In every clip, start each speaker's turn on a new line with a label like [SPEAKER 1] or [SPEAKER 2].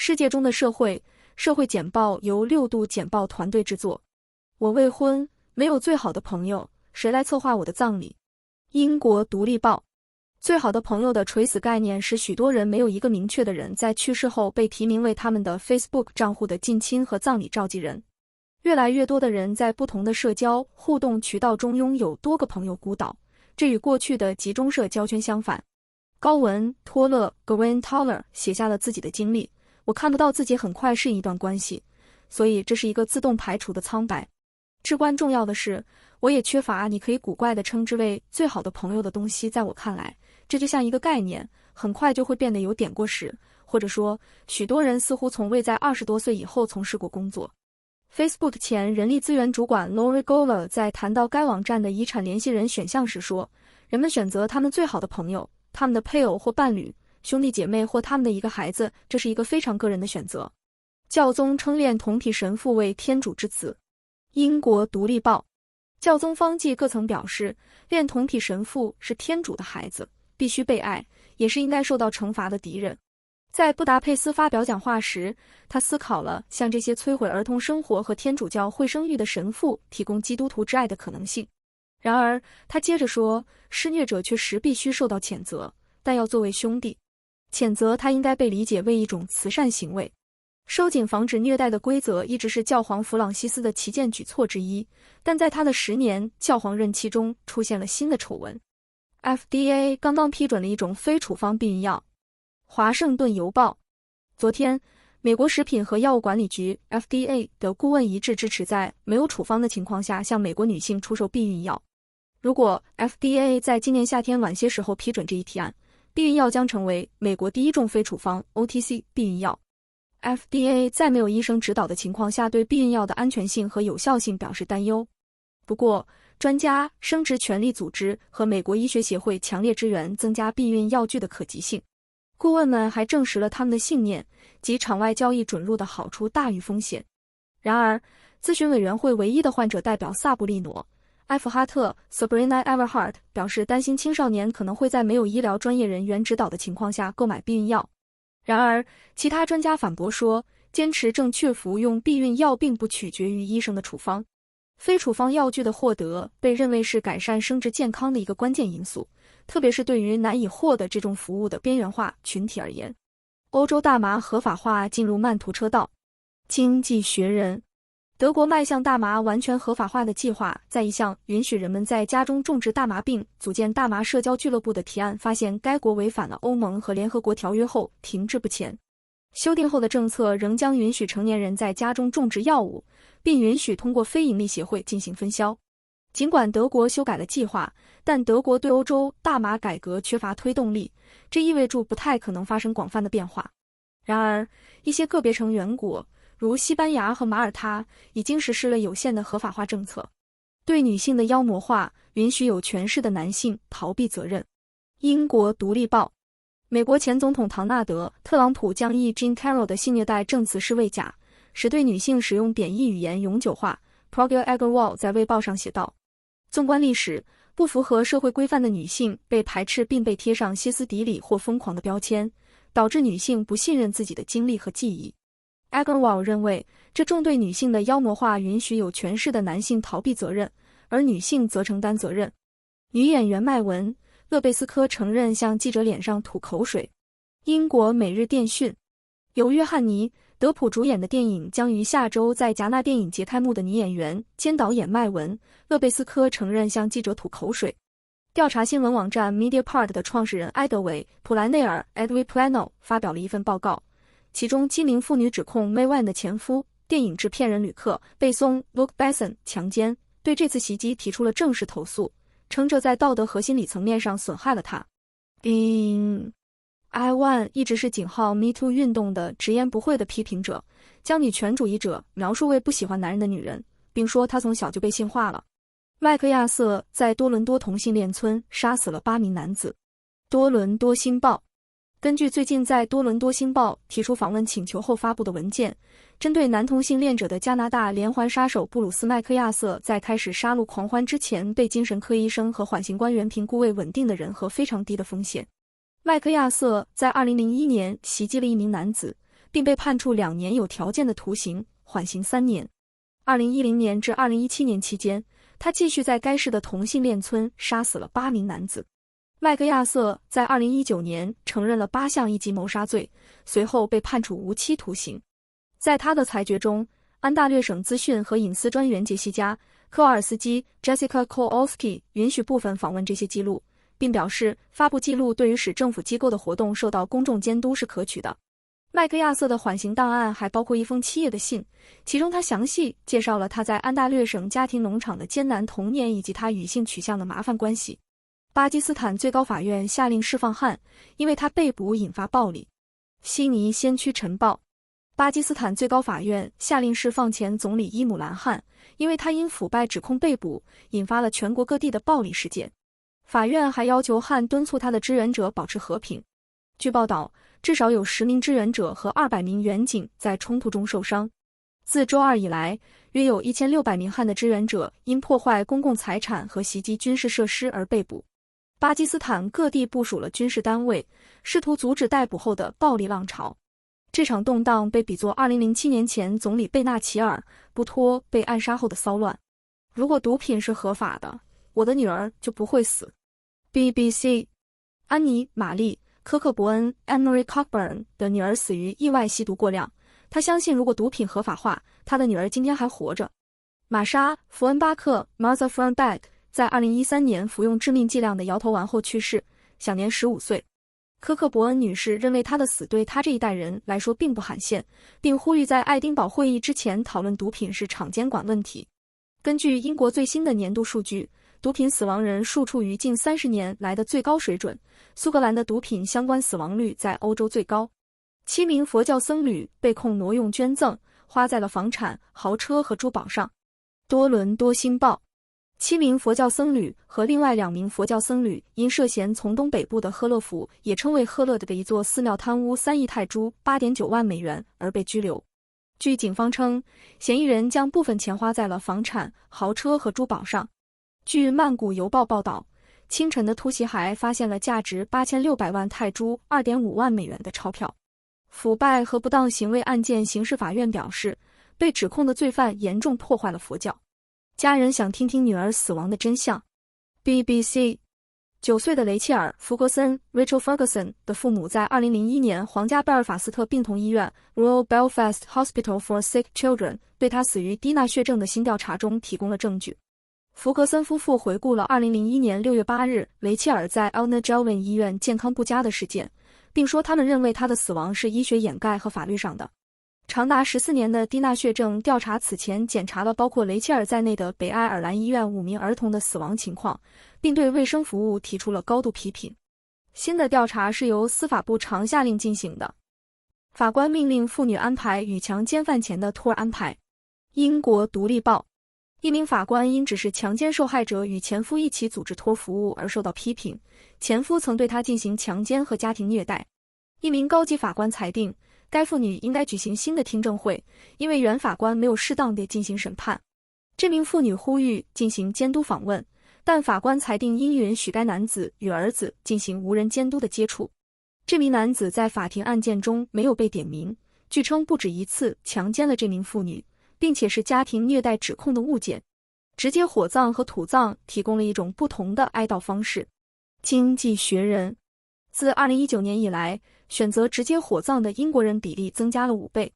[SPEAKER 1] 世界中的社会简报由6度简报团队制作。我未婚，没有最好的朋友，谁来策划我的葬礼？英国独立报。最好的朋友的垂死概念使许多人没有一个明确的人在去世后被提名为他们的 Facebook 账户的近亲和葬礼召集人。越来越多的人在不同的社交互动渠道中拥有多个朋友孤岛，这与过去的集中社交圈相反。高文·托勒 Gwen Toller 写下了自己的经历，我看不到自己很快适应一段关系，所以这是一个自动排除的苍白。至关重要的是，我也缺乏你可以古怪地称之为最好的朋友的东西。在我看来，这就像一个概念，很快就会变得有点过时，或者说，许多人似乎从未在20多岁以后从事过工作。Facebook 前人力资源主管 Lori Gola 在谈到该网站的遗产联系人选项时说，人们选择他们最好的朋友，他们的配偶或伴侣、兄弟姐妹或他们的一个孩子，这是一个非常个人的选择。教宗称恋童体神父为天主之子。英国独立报。教宗方济各曾表示，恋童体神父是天主的孩子，必须被爱，也是应该受到惩罚的敌人。在布达佩斯发表讲话时，他思考了向这些摧毁儿童生活和天主教会生育的神父提供基督徒之爱的可能性。然而，他接着说，施虐者确实必须受到谴责，但要作为兄弟。谴责他应该被理解为一种慈善行为。收紧防止虐待的规则一直是教皇弗朗西斯的旗舰举措之一，但在他的10年教皇任期中出现了新的丑闻。FDA 刚刚批准了一种非处方避孕药。华盛顿邮报。昨天，美国食品和药物管理局 FDA 的顾问一致支持在没有处方的情况下向美国女性出售避孕药。如果 FDA 在今年夏天晚些时候批准这一提案，避孕药将成为美国第一种非处方 OTC 避孕药。FDA 在没有医生指导的情况下对避孕药的安全性和有效性表示担忧。不过，专家、生殖权利组织和美国医学协会强烈支援增加避孕药具的可及性。顾问们还证实了他们的信念，即场外交易准入的好处大于风险。然而，咨询委员会唯一的患者代表萨布利诺·埃弗哈特 Sabrina Everhart 表示担心青少年可能会在没有医疗专业人员指导的情况下购买避孕药。然而，其他专家反驳说，坚持正确服用避孕药并不取决于医生的处方。非处方药具的获得被认为是改善生殖健康的一个关键因素，特别是对于难以获得这种服务的边缘化群体而言。欧洲大麻合法化进入慢途车道。经济学人。德国迈向大麻完全合法化的计划，在一项允许人们在家中种植大麻并组建大麻社交俱乐部的提案发现该国违反了欧盟和联合国条约后停滞不前。修订后的政策仍将允许成年人在家中种植药物，并允许通过非营利协会进行分销。尽管德国修改了计划，但德国对欧洲大麻改革缺乏推动力，这意味着不太可能发生广泛的变化。然而，一些个别成员国如西班牙和马耳他已经实施了有限的合法化政策。对女性的妖魔化允许有权势的男性逃避责任。英国独立报。美国前总统唐纳德·特朗普将译 Jean Carroll 的性虐待证词是伪假，使对女性使用贬义语言永久化。Progil Agarwal 在卫报上写道，纵观历史，不符合社会规范的女性被排斥并被贴上歇斯底里或疯狂的标签，导致女性不信任自己的经历和记忆。Agarwal 认为，这种对女性的妖魔化允许有权势的男性逃避责任，而女性则承担责任。女演员麦文·勒贝斯科承认向记者脸上吐口水。英国每日电讯。由约翰尼·德普主演的电影将于下周在戛纳电影节开幕的女演员兼导演麦文·勒贝斯科承认向记者吐口水。调查新闻网站 Mediapart 的创始人埃德韦·普莱内尔 Edwy Plano 发表了一份报告，其中7名妇女指控 Mae West 的前夫电影制片人吕克·贝松 Luc Besson 强奸，对这次袭击提出了正式投诉，称这在道德和心理层面上损害了他。I1 一直是井号 MeToo 运动的直言不讳的批评者，将女权主义者描述为不喜欢男人的女人，并说她从小就被性化了。麦克亚瑟在多伦多同性恋村杀死了8名男子。多伦多星报。根据最近在多伦多星报提出访问请求后发布的文件，针对男同性恋者的加拿大连环杀手布鲁斯·麦克亚瑟在开始杀戮狂欢之前被精神科医生和缓刑官员评估为稳定的人和非常低的风险。麦克亚瑟在2001年袭击了一名男子，并被判处2年有条件的徒刑，缓刑3年。2010年至2017年期间，他继续在该市的同性恋村杀死了8名男子。麦克亚瑟在2019年承认了8项一级谋杀罪，随后被判处无期徒刑。在他的裁决中，安大略省资讯和隐私专员杰西加·科瓦尔斯基 （Jessica Kowalski） 允许部分访问这些记录，并表示发布记录对于使政府机构的活动受到公众监督是可取的。麦克亚瑟的缓刑档案还包括一封7页的信，其中他详细介绍了他在安大略省家庭农场的艰难童年以及他与性取向的麻烦关系。巴基斯坦最高法院下令释放汉，因为他被捕引发暴力。悉尼先驱晨报：巴基斯坦最高法院下令释放前总理伊姆兰汗，因为他因腐败指控被捕，引发了全国各地的暴力事件。法院还要求汉敦促他的支援者保持和平。据报道，至少有10名支援者和200名远警在冲突中受伤。自周二以来，约有1600名汉的支援者因破坏公共财产和袭击军事设施而被捕。巴基斯坦各地部署了军事单位，试图阻止逮捕后的暴力浪潮。这场动荡被比作2007年前总理贝纳齐尔·布托被暗杀后的骚乱。如果毒品是合法的，我的女儿就不会死。BBC 安妮·玛丽·科克伯恩 （Anne-Marie Cockburn） 的女儿死于意外吸毒过量。她相信，如果毒品合法化，她的女儿今天还活着。玛莎·弗恩巴克 （Martha Fernbeck） 在2013年服用致命剂量的摇头丸后去世，享年15岁。科克伯恩女士认为她的死对她这一代人来说并不罕见，并呼吁在爱丁堡会议之前讨论毒品市场监管问题。根据英国最新的年度数据，毒品死亡人数处于近30年来的最高水准，苏格兰的毒品相关死亡率在欧洲最高。7名佛教僧侣被控挪用捐赠，花在了房产、豪车和珠宝上。多伦多星报：7名佛教僧侣和另外2名佛教僧侣因涉嫌从东北部的赫勒府，也称为赫勒的一座寺庙贪污3亿泰铢 8.9 万美元而被拘留。据警方称，嫌疑人将部分钱花在了房产、豪车和珠宝上。据曼谷邮报报道，清晨的突袭还发现了价值8600万泰铢 2.5 万美元的钞票。腐败和不当行为案件刑事法院表示，被指控的罪犯严重破坏了佛教。家人想听听女儿死亡的真相。BBC 9岁的雷切尔·福格森 （Rachel Ferguson） 的父母在2001年皇家贝尔法斯特病童医院 （Royal Belfast Hospital for Sick Children） 对他死于低钠血症的新调查中提供了证据。福格森夫妇回顾了2001年6月8日雷切尔在 Alner-Jelvin 医院健康不佳的事件，并说他们认为他的死亡是医学掩盖和法律上的。长达14年的低钠血症调查此前检查了包括雷切尔在内的北爱尔兰医院5名儿童的死亡情况，并对卫生服务提出了高度批评。新的调查是由司法部长下令进行的。法官命令妇女安排与强奸犯前的托儿安排。英国独立报：一名法官因指示强奸受害者与前夫一起组织托服务而受到批评，前夫曾对她进行强奸和家庭虐待。一名高级法官裁定，该妇女应该举行新的听证会，因为原法官没有适当地进行审判。这名妇女呼吁进行监督访问，但法官裁定应允许该男子与儿子进行无人监督的接触。这名男子在法庭案件中没有被点名，据称不止一次强奸了这名妇女，并且是家庭虐待指控的物件。直接火葬和土葬提供了一种不同的哀悼方式。经济学人：自2019年以来，选择直接火葬的英国人比例增加了5倍。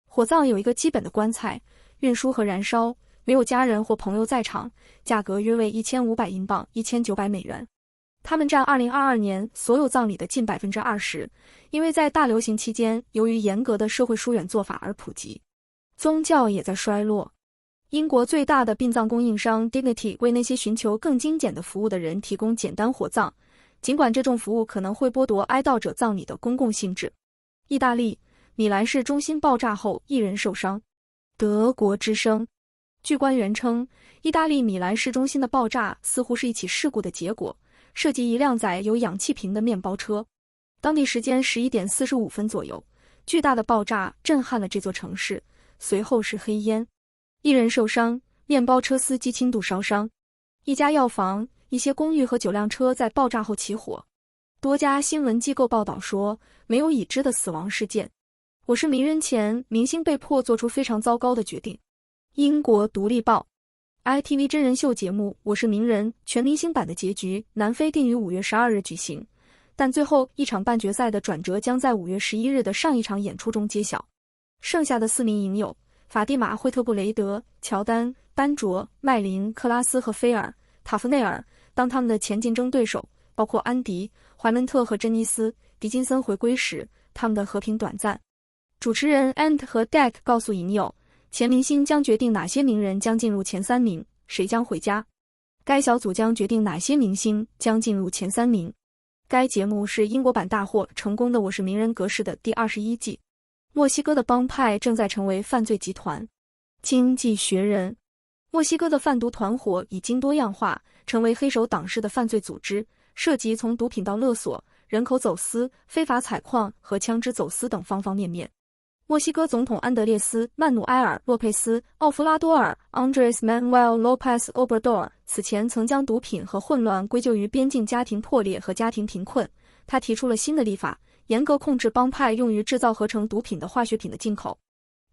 [SPEAKER 1] 火葬有一个基本的棺材、运输和燃烧，没有家人或朋友在场，价格约为1500英镑 1900美元。他们占2022年所有葬礼的近 20%， 因为在大流行期间，由于严格的社会疏远做法而普及。宗教也在衰落。英国最大的殡葬供应商 Dignity 为那些寻求更精简的服务的人提供简单火葬，尽管这种服务可能会剥夺哀悼者葬礼的公共性质。意大利米兰市中心爆炸后1人受伤。德国之声：据官员称，意大利米兰市中心的爆炸似乎是一起事故的结果，涉及一辆载有氧气瓶的面包车。当地时间11点45分左右，巨大的爆炸震撼了这座城市，随后是黑烟。1人受伤，面包车司机轻度烧伤。一家药房、一些公寓和9辆车在爆炸后起火。多家新闻机构报道说，没有已知的死亡事件。我是名人前，明星被迫做出非常糟糕的决定。英国独立报 ITV 真人秀节目《我是名人》全明星版的结局，南非定于5月12日举行，但最后一场半决赛的转折将在5月11日的上一场演出中揭晓。剩下的4名影友法蒂玛·惠特布雷德、乔丹、班卓、麦琳、克拉斯和菲尔·塔夫内尔当他们的前竞争对手，包括安迪·怀伦特和珍妮斯·狄金森回归时，他们的和平短暂。主持人 Ant 和 Deck 告诉影友，前明星将决定哪些名人将进入前3名，谁将回家。该小组将决定哪些明星将进入前3名。该节目是英国版大获成功的《我是名人》格式的第21季。墨西哥的帮派正在成为犯罪集团。经济学人，墨西哥的贩毒团伙已经多样化，成为黑手党式的犯罪组织，涉及从毒品到勒索、人口走私、非法采矿和枪支走私等方方面面。墨西哥总统安德烈斯·曼努埃尔·洛佩斯·奥弗拉多尔 Andres Manuel Lopez Obrador 此前曾将毒品和混乱归咎于边境家庭破裂和家庭贫困。他提出了新的立法，严格控制帮派用于制造合成毒品的化学品的进口。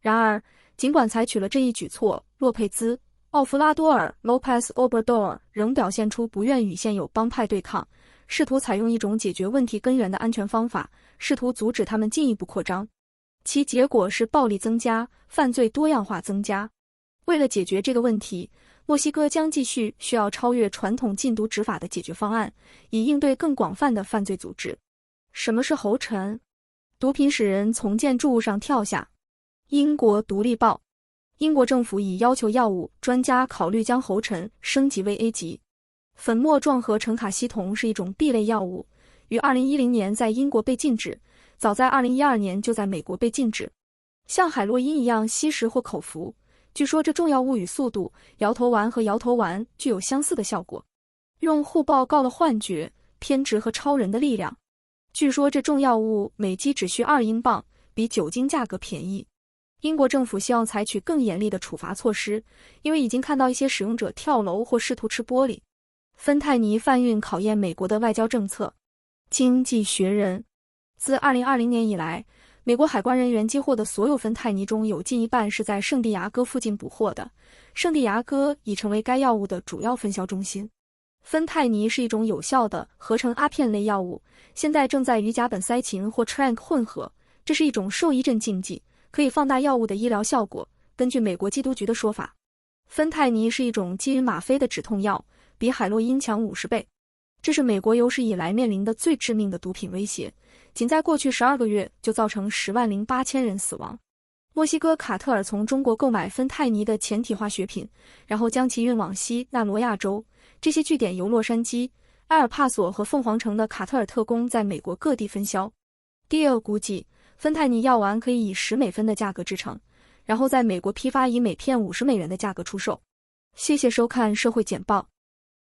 [SPEAKER 1] 然而，尽管采取了这一举措，洛佩兹·奥弗拉多尔 Lopez Obrador 仍表现出不愿与现有帮派对抗，试图采用一种解决问题根源的安全方法，试图阻止他们进一步扩张。其结果是暴力增加，犯罪多样化增加。为了解决这个问题，墨西哥将继续需要超越传统禁毒执法的解决方案，以应对更广泛的犯罪组织。什么是侯尘？毒品使人从建筑物上跳下。英国独立报，英国政府已要求药物专家考虑将侯尘升级为 A 级。粉末状合成卡西酮是一种 B 类药物，于2010年在英国被禁止，早在2012年就在美国被禁止。像海洛因一样吸食或口服，据说这种药物与速度、摇头丸和摇头丸具有相似的效果。用户报告了幻觉、偏执和超人的力量。据说这种药物每剂只需2英镑，比酒精价格便宜。英国政府希望采取更严厉的处罚措施，因为已经看到一些使用者跳楼或试图吃玻璃。芬太尼贩运考验美国的外交政策。经济学人，自2020年以来，美国海关人员接获的所有芬太尼中有近一半是在圣地牙哥附近捕获的。圣地牙哥已成为该药物的主要分销中心。芬太尼是一种有效的合成阿片类药物，现在正在与甲苯噻嗪或 tranq 混合，这是一种受益镇静剂，可以放大药物的医疗效果。根据美国缉毒局的说法，芬太尼是一种基于吗啡的止痛药，比海洛因强50倍。这是美国有史以来面临的最致命的毒品威胁，仅在过去12个月就造成108000人死亡。墨西哥卡特尔从中国购买芬太尼的前体化学品，然后将其运往西纳罗亚州。这些据点由洛杉矶、埃尔帕索和凤凰城的卡特尔特工在美国各地分销。Deal 估计，芬太尼药丸可以以10美分的价格制成，然后在美国批发以每片50美元的价格出售。谢谢收看社会简报。